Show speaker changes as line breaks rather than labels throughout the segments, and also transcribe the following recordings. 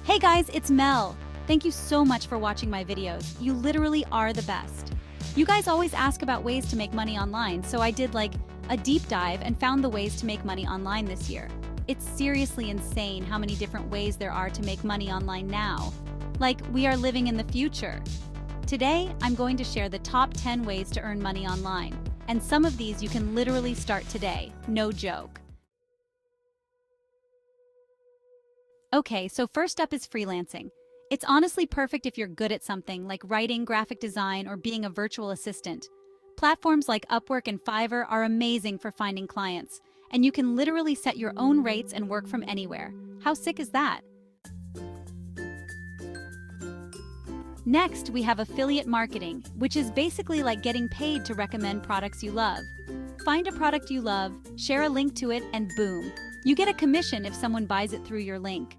Hey guys, it's Mel. Thank you so much for watching my videos. You literally are the best. You guys always ask about ways to make money online, so I did like a deep dive and found the ways to make money online this year. It's seriously insane how many different ways there are to make money online now. Like, we are living in the future. Today, I'm going to share the top 10 ways to earn money online. And some of these you can literally start today, no joke. Okay, so first up is freelancing. It's honestly perfect if you're good at something like writing, graphic design, or being a virtual assistant. Platforms like Upwork and Fiverr are amazing for finding clients, and you can literally set your own rates and work from anywhere. How sick is that? Next, we have affiliate marketing, which is basically like getting paid to recommend products you love. Find a product you love, share a link to it, and boom, you get a commission if someone buys it through your link.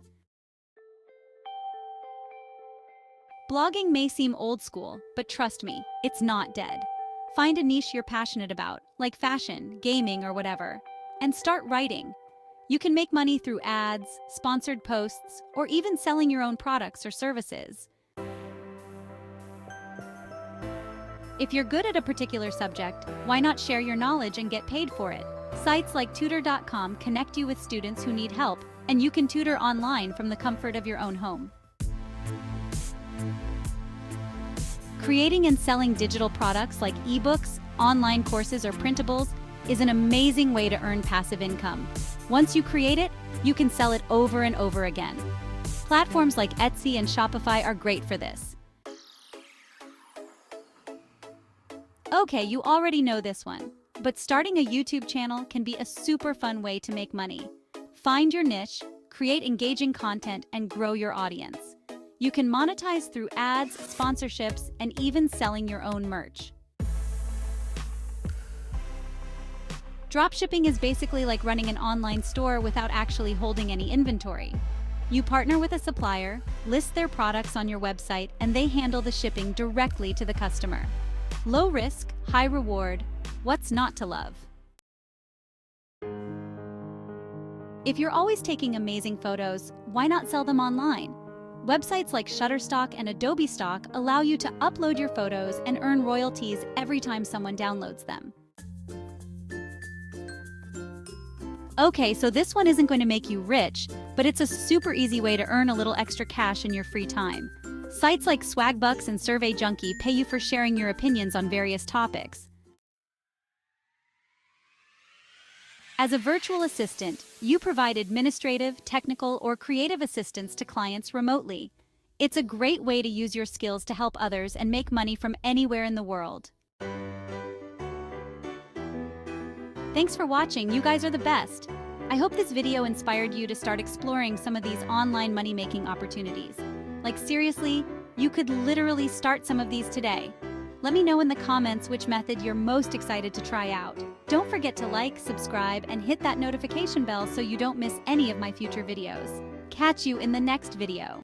Blogging may seem old school, but trust me, it's not dead. Find a niche you're passionate about, like fashion, gaming, or whatever, and start writing. You can make money through ads, sponsored posts, or even selling your own products or services. If you're good at a particular subject, why not share your knowledge and get paid for it? Sites like tutor.com connect you with students who need help, and you can tutor online from the comfort of your own home. Creating and selling digital products like ebooks, online courses, or printables is an amazing way to earn passive income. Once you create it, you can sell it over and over again. Platforms like Etsy and Shopify are great for this. Okay, you already know this one, but starting a YouTube channel can be a super fun way to make money. Find your niche, create engaging content, and grow your audience. You can monetize through ads, sponsorships, and even selling your own merch. Dropshipping is basically like running an online store without actually holding any inventory. You partner with a supplier, list their products on your website, and they handle the shipping directly to the customer. Low risk, high reward. What's not to love? If you're always taking amazing photos, why not sell them online? Websites like Shutterstock and Adobe Stock allow you to upload your photos and earn royalties every time someone downloads them. Okay, so this one isn't going to make you rich, but it's a super easy way to earn a little extra cash in your free time. Sites like Swagbucks and Survey Junkie pay you for sharing your opinions on various topics. As a virtual assistant, you provide administrative, technical, or creative assistance to clients remotely. It's a great way to use your skills to help others and make money from anywhere in the world. Thanks for watching, you guys are the best. I hope this video inspired you to start exploring some of these online money-making opportunities. Like seriously, you could literally start some of these today. Let me know in the comments which method you're most excited to try out. Don't forget to like, subscribe, and hit that notification bell so you don't miss any of my future videos. Catch you in the next video.